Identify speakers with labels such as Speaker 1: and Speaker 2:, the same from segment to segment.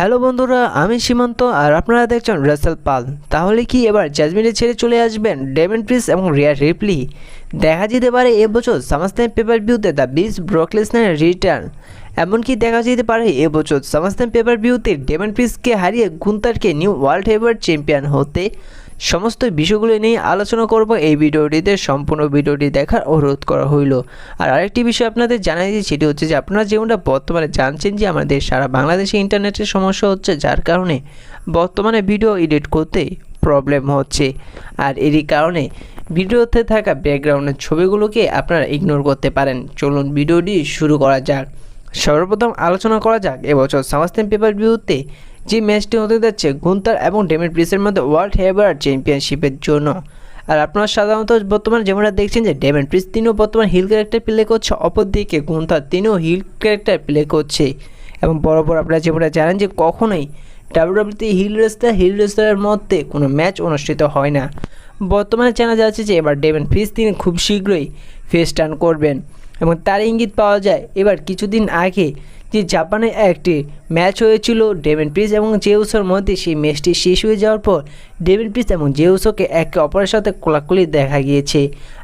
Speaker 1: Hello বন্ধুরা, আমি সীমান্ত আর আপনারা দেখছেন রাসেল পাল। তাহলে কি এবার জাজমেন্টে ছেড়ে চলে আসবেন ডেমিয়ান প্রিন্স এবং রিয়া রিপ্লি? দেখা যেতে পারে এবছর সামারস্ল্যাম পেপার ভিউতে দ্য বিস্ট ব্রক লেসনারের রিটার্ন। এমনকি দেখা যেতে পারে এবছর সামারস্ল্যাম পেপার ভিউতে ডেমিয়ান প্রিন্সকে হারিয়ে গুন্তারকে নিউ ওয়ার্ল্ড হেভিওয়েট চ্যাম্পিয়ন হতে। সমস্ত বিষয়গুলো নিয়ে আলোচনা করব এই ভিডিওটিতে। সম্পূর্ণ ভিডিওটি দেখার অনুরোধ করা হইল। আর আরেকটি বিষয় আপনাদের জানাই দিই, সেটি হচ্ছে যে আপনারা যেমনটা বর্তমানে জানছেন যে আমাদের সারা বাংলাদেশে ইন্টারনেটের সমস্যা হচ্ছে, যার কারণে বর্তমানে ভিডিও এডিট করতে প্রবলেম হচ্ছে। আর এরই কারণে ভিডিওতে থাকা ব্যাকগ্রাউন্ডের ছবিগুলোকে আপনারা ইগনোর করতে পারেন। চলুন ভিডিওটি শুরু করা যাক। সর্বপ্রথম আলোচনা করা যাক এবছর সামারস্ল্যাম পেপার ভিউতে যে ম্যাচটি হতে যাচ্ছে গুন্তার এবং ডেমিয়ান প্রিন্সের মধ্যে ওয়ার্ল্ড হেভিওয়েট চ্যাম্পিয়নশিপের জন্য। আর আপনারা সাধারণত বর্তমানে যেমনটা দেখছেন যে ডেমিয়ান প্রিন্স তিনিও বর্তমান হিল ক্যারেক্টার প্লে করছে, অপরদিকে গুন্তার তিনিও হিল ক্যারেক্টার প্লে করছে। এবং বরাবর আপনারা যেমনটা জানেন যে কখনোই ডাব্লিউডাব্লিউতে হিল রেসলারের মধ্যে কোনো ম্যাচ অনুষ্ঠিত হয় না। বর্তমানে জানা যাচ্ছে যে এবার ডেমিয়ান প্রিন্স তিনি খুব শীঘ্রই ফেস টার্ন করবেন এবং তার ইঙ্গিত পাওয়া যায় এবার কিছুদিন আগে যে জাপানে একটি ম্যাচ হয়েছিল ডেমিয়ান প্রিন্স এবং জে উসোর মধ্যে। সেই ম্যাচটি শেষ হয়ে যাওয়ার পর ডেমিয়ান প্রিন্স এবং জে উসোকে একে অপরের সাথে কোলাকুলি দেখা গিয়েছে।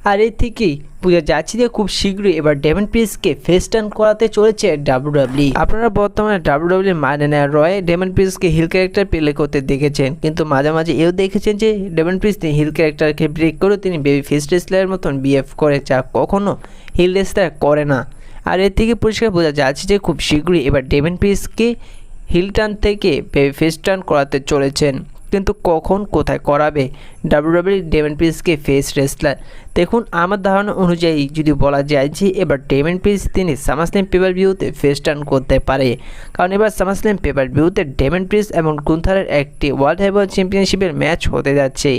Speaker 1: আর এর থেকেই বোঝা যাচ্ছে যে খুব শীঘ্রই এবার ডেমিয়ান প্রিন্সকে ফেস টার্ন করাতে চলেছে ডাব্লিউডাব্লিউই। আপনারা বর্তমানে ডাব্লিউডাব্লিউ মানডে নাইট রয়ে ডেমিয়ান প্রিন্সকে হিল ক্যারেক্টার প্লে করতে দেখেছেন, কিন্তু মাঝে মাঝে এও দেখেছেন যে ডেমিয়ান প্রিন্স তিনি হিল ক্যারেক্টারকে ব্রেক করে তিনি বেবি ফেস রেসলারের মতন বিহেভ করে, যা কখনো হিল রেসলার করে না। আর এর থেকে পরিষ্কার বোঝা যাচ্ছে যে খুব শীঘ্রই এবার ডেমিয়ান প্রিন্সকে হিল টার্ন থেকে ফেস টার্ন করাতে চলেছেন। কিন্তু কখন কোথায় করাবে ডাব্লিউডাব্লিউ ডেমিয়ান প্রিন্সকে ফেস রেসলার? দেখুন, আমার ধারণা অনুযায়ী যদি বলা যায় যে এবার ডেমিয়ান প্রিন্স তিনি সামারস্ল্যাম পেপার ভিউতে ফেস টার্ন করতে পারে, কারণ এবার সামারস্ল্যাম পেপার ভিউতে ডেমিয়ান প্রিন্স এবং গুন্থারের একটি ওয়ার্ল্ড হেভিওয়েট চ্যাম্পিয়নশিপের ম্যাচ হতে যাচ্ছে।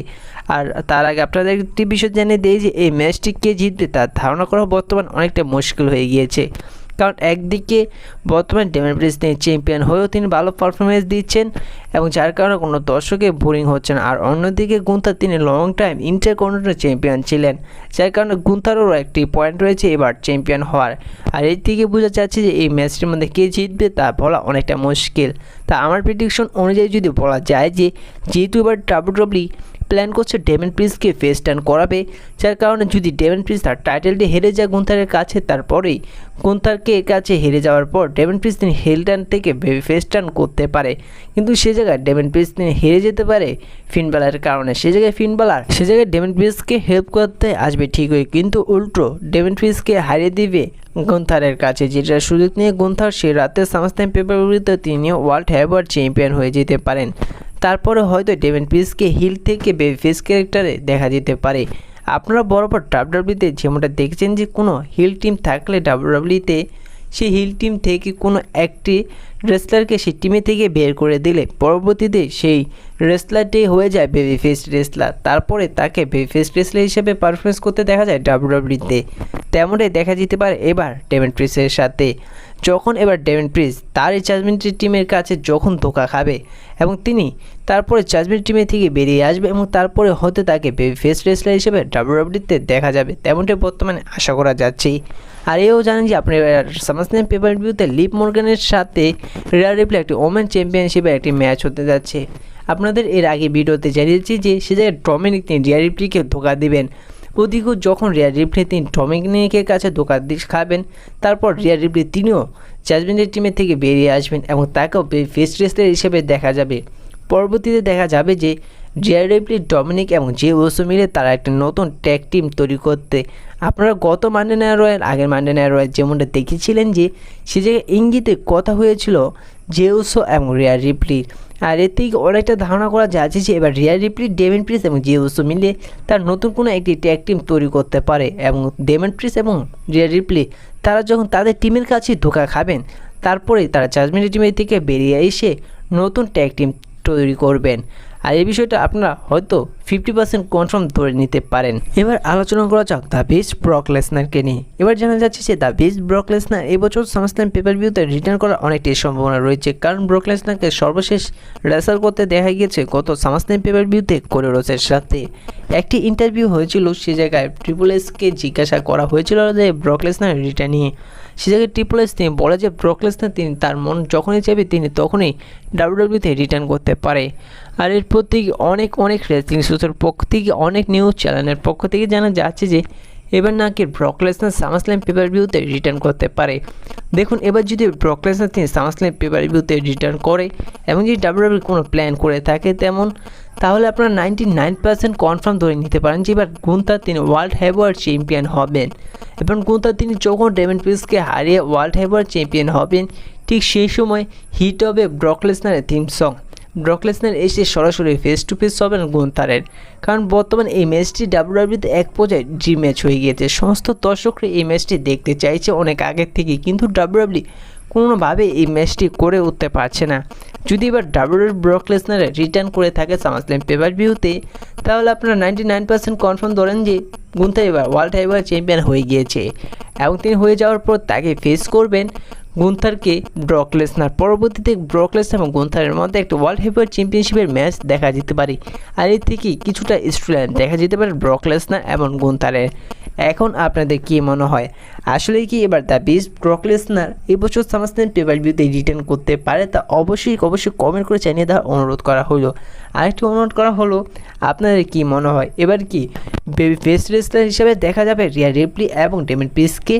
Speaker 1: আর তার আগে আপনাদের একটি বিষয় জানিয়ে দিই যে এই ম্যাচটি কে জিতবে তার ধারণা করা বর্তমান অনেকটা মুশকিল হয়ে গিয়েছে। কারণ একদিকে বর্তমান ডেমিয়ান প্রিন্স তিনি চ্যাম্পিয়ন হয়েও তিনি ভালো পারফরমেন্স দিচ্ছেন এবং যার কারণে কোনো দর্শকে বোরিং হচ্ছে না। আর অন্যদিকে গুন্থার তিনি লং টাইম ইন্টারকন্টিনেন্টাল চ্যাম্পিয়ন ছিলেন, যার কারণে গুন্থারেরও একটি পয়েন্ট রয়েছে এবার চ্যাম্পিয়ন হওয়ার। আর এই দিকে বোঝা যাচ্ছে যে এই ম্যাচটির মধ্যে কে জিতবে তা বলা অনেকটা মুশকিল। তা আমার প্রেডিকশন অনুযায়ী যদি বলা যায় যে যেহেতু এবার ডাব্লিউডাব্লিউ প্ল্যান করছে ডেমিয়ান প্রিন্সকে ফেস টার্ন করাবে, যার কারণে যদি ডেমিয়ান প্রিন্স তার টাইটেলটি হেরে যায় গুন্থারের কাছে, তারপরেই গুন্থারকে কাছে হেরে যাওয়ার পর ডেমিয়ান প্রিন্স তিনি হিল টার্ন থেকে ফেস টার্ন করতে পারে। কিন্তু সে জায়গায় ডেমিয়ান প্রিন্স তিনি হেরে যেতে পারে ফিন বালারের কারণে। সে জায়গায় ডেমিয়ান প্রিন্সকে হেল্প করতে আসবে ঠিকই, কিন্তু উল্টো ডেমিয়ান প্রিন্সকে হারিয়ে দিবে গুন্থারের কাছে, যেটা সুযোগ নিয়ে গুন্থার সে রাতে সামারস্ল্যাম পেপারগুলিতে তিনিও ওয়ার্ল্ড হেভিওয়েট চ্যাম্পিয়ন হয়ে যেতে পারেন। তারপরে হয়তো ডেমিয়ান প্রিন্সকে হিল থেকে বেবিফেস ক্যারেক্টারে দেখা যেতে পারে। আপনারা বরাবর ডাব্লিউডাব্লিউতে যেমনটা দেখছেন যে কোনো হিল টিম থাকলে ডাব্লিউডাব্লিউতে সেই হিল টিম থেকে কোনো একটি রেসলারকে সেই টিমে থেকে বের করে দিলে পরবর্তীতে সেই রেসলারটি হয়ে যায় বেবিফেস রেসলার, তারপরে তাকে বেবিফেস রেসলার হিসেবে পারফরমেন্স করতে দেখা যায় ডাব্লিউডাব্লিউতে। তেমনটাই দেখা যেতে পারে এবার ডেমিয়ান প্রিন্সের সাথে, যখন এবার ডেমিয়ান প্রিন্স তার এই জাজমেন্ট টিমের কাছে যখন ধোঁকা খাবে এবং তিনি তারপরে জাজমেন্ট টিমে থেকে বেরিয়ে আসবে এবং তারপরে হয়তো তাকে বেবিফেস রেসলার হিসেবে ডাব্লিউডাব্লিউতে দেখা যাবে, তেমনটাই বর্তমানে আশা করা যাচ্ছে। আর এও জানেন যে আপনি সামারস্ল্যাম পেপার ভিউতে লিভ মর্গানের সাথে রিয়া রিপ্লি একটি ওমেন চ্যাম্পিয়নশিপে একটি ম্যাচ হতে যাচ্ছে। আপনাদের এর আগে ভিডিওতে জানিয়েছি যে সে জায়গায় ডমিনিক তিনি রিয়া রিপ্লিকে ধোঁকা দিবেন। ওদিকেও যখন রিয়া রিপ্লি তিনি ডমিনিকের কাছে ধোঁকা খাবেন, তারপর রিয়া রিপ্লি তিনিও জাজমেন্টের টিমের থেকে বেরিয়ে আসবেন এবং তাকেও ফেস রেসলার হিসেবে দেখা যাবে। পরবর্তীতে দেখা যাবে যে রিয়া রিপ্লি, ডমিনিক এবং জে উসো মিলে তারা একটা নতুন ট্যাগ টিম তৈরি করতে। আপনারা গত মানডে নাইট রয়ের আগের মানডে নাইট রয়ে যেমনটা দেখেছিলেন যে সে জায়গায় ইঙ্গিতে কথা হয়েছিল জে উসো এবং রিয়া রিপ্লির। আর এর থেকে অনেকটা ধারণা করা যাচ্ছে যে এবার রিয়া রিপ্লি, ডেমিয়ান প্রিন্স এবং জে উসো মিলে তার নতুন কোনো একটি ট্যাগ টিম তৈরি করতে পারে এবং ডেমিয়ান প্রিন্স এবং রিয়া রিপ্লি তারা যখন তাদের টিমের কাছে ধোঁকা খাবেন, তারপরে তারা জাজমেন্টের টিমের থেকে বেরিয়ে এসে নতুন ট্যাগ টিম তৈরি করবেন। আর এই বিষয়টা আপনারা হয়তো 50% কনফার্ম ধরে নিতে পারেন। এবার আলোচনা করা যাক দ্য বিস্ট ব্রক লেসনারকে নিয়ে। এবার জানা যাচ্ছে যে দ্য বিস্ট ব্রক লেসনার এবছর সামারস্ল্যাম পেপার ভিউতে রিটার্ন করার অনেকটাই সম্ভাবনা রয়েছে, কারণ ব্রক লেসনারকে সর্বশেষ রেসাল করতে দেখা গিয়েছে গত সামারস্ল্যাম পেপার ভিউতে কোরেরোসের সাথে। একটি ইন্টারভিউ হয়েছিল, সে জায়গায় ট্রিপল এসকে জিজ্ঞাসা করা হয়েছিল যে ব্রক লেসনার রিটার্ন নিয়ে। সে জায়গায় ট্রিপল এইচ তিনি বলে যে ব্রক লেসনার তিনি তার মন যখনই চাইবে তিনি তখনই ডাব্লিউডাব্লিউতে রিটার্ন করতে পারে। আর এরপর থেকে অনেক রেসলিং সোর্সের পক্ষ থেকে অনেক নিউজ চ্যানেলের পক্ষ থেকে জানা যাচ্ছে যে এবার নাকি ব্রক লেসনার সামারস্ল্যাম পেপার ভিউতে রিটার্ন করতে পারে। দেখুন এবার যদি ব্রক লেসনার তিনি সামারস্ল্যাম পেপার ভিউতে রিটার্ন করে এবং যদি ডাব্লিউডাব্লিউ কোনো প্ল্যান করে থাকে তেমন, তাহলে আপনারা 99% কনফার্ম ধরে নিতে পারেন যে এবার গুন্থার তিনি ওয়ার্ল্ড হেভিওয়েট চ্যাম্পিয়ন হবেন। এবং গুন্থার তিনি যখন ডেমিয়ান প্রিস্টকে হারিয়ে ওয়ার্ল্ড হেভিওয়েট চ্যাম্পিয়ন হবেন ঠিক সেই সময় হিট হবে ব্রক লেসনারের থিম সং। ব্রক লেসনার এসে সরাসরি ফেস টু ফেস হবেন গুন্থারের, কারণ বর্তমানে এই ম্যাচটি ডাব্লিউডাব্লিউতে এক পর্যায়ে ড্রিম ম্যাচ হয়ে গিয়েছে। সমস্ত দর্শকরা এই ম্যাচটি দেখতে চাইছে অনেক আগের থেকে, কিন্তু ডাব্লিউডাব্লিউ কোনোভাবে এই ম্যাচটি করে উঠতে পারছে না। যদি এবার ডাব্লিউডাব্লিউ ব্রক লেসনারে রিটার্ন করে থাকে সামারস্ল্যাম পেপার ভিউতে, তাহলে আপনারা 99% কনফার্ম ধরেন যে গুন্থার এবার ওয়ার্ল্ড হেভিওয়েট চ্যাম্পিয়ন হয়ে গিয়েছে এবং তিনি হয়ে যাওয়ার পর তাকে ফেস করবেন গুন্থারকে ব্রক লেসনার। পরবর্তীতে ব্রক লেসনার এবং গুন্থারের মধ্যে একটা ওয়ার্ল্ড হেভিওয়েট চ্যাম্পিয়নশিপের ম্যাচ দেখা যেতে পারে। আর এর থেকে কিছুটা স্টোরিলাইন দেখা যেতে পারে ব্রক লেসনার এবং গুন্থারের। এখন আপনাদের কী মনে হয়, আসলে কি এবার দ্য বিস্ট ব্রক লেসনার এবছর সামারস্ল্যাম পেপার ভিউতে রিটার্ন করতে পারে? তা অবশ্যই কমেন্ট করে জানিয়ে দেওয়ার অনুরোধ করা হলো। আরেকটি অনুরোধ করা হলো, আপনাদের কি মনে হয় এবার কি বেস্ট রেসলার হিসেবে দেখা যাবে রিয়া রিপ্লি এবং ডেমিয়ান প্রিস্টকে?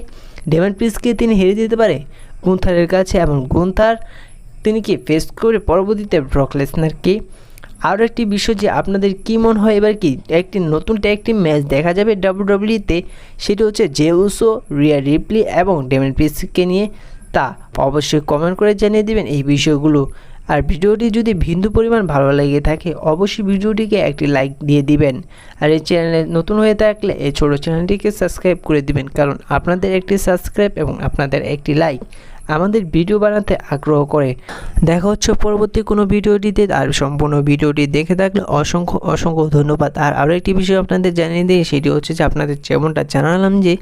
Speaker 1: ডেমিয়ান প্রিস্টকে তিনি হেরে দিতে পারে গুন্থারের কাছে এবং গুন্থার তিনি কি ফেস করে পরবর্তীতে ব্রক লেসনারকে? আরও একটি বিষয় যে আপনাদের কী মনে হয় এবার কি একটি নতুন ট্যাগ টিম ম্যাচ দেখা যাবে ডাব্লিউডাব্লিউতে, সেটি হচ্ছে জে উসো, রিয়া রিপ্লি এবং ডেমিয়ান প্রিস্টকে নিয়ে? তা অবশ্যই কমেন্ট করে জানিয়ে দেবেন এই বিষয়গুলো। আর ভিডিওটি যদি বিন্দু পরিমাণ ভালো লেগে থাকে অবশ্যই ভিডিওটিকে একটি লাইক দিয়ে দিবেন। আর এই চ্যানেলে নতুন হয়ে থাকলে এই ছোটো চ্যানেলটিকে সাবস্ক্রাইব করে দিবেন, কারণ আপনাদের একটি সাবস্ক্রাইব এবং আপনাদের একটি লাইক আমাদের ভিডিও বানাতে আগ্রহ করে। দেখা হচ্ছে পরবর্তী কোনো ভিডিওটিতে। আর সম্পূর্ণ ভিডিওটি দেখে থাকলে অসংখ্য ধন্যবাদ। আর আরও একটি বিষয় আপনাদের জানিয়ে দিই, সেটি হচ্ছে যে আপনাদের যেমনটা জানালাম যে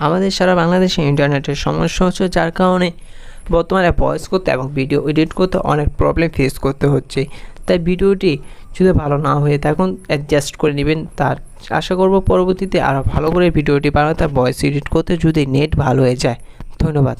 Speaker 1: আমাদের সারা বাংলাদেশে ইন্টারনেটের সমস্যা হচ্ছে, যার কারণে বর্তমানে ভয়েস করতে এবং ভিডিও এডিট করতে অনেক প্রবলেম ফেস করতে হচ্ছে। তাই ভিডিওটি যদি ভালো না হয়ে থাকুন অ্যাডজাস্ট করে নেবেন। তার আশা করব পরবর্তীতে আরও ভালো করে ভিডিওটি বানাতে ভয়েস এডিট করতে যদি নেট ভালো হয়ে যায়। ধন্যবাদ।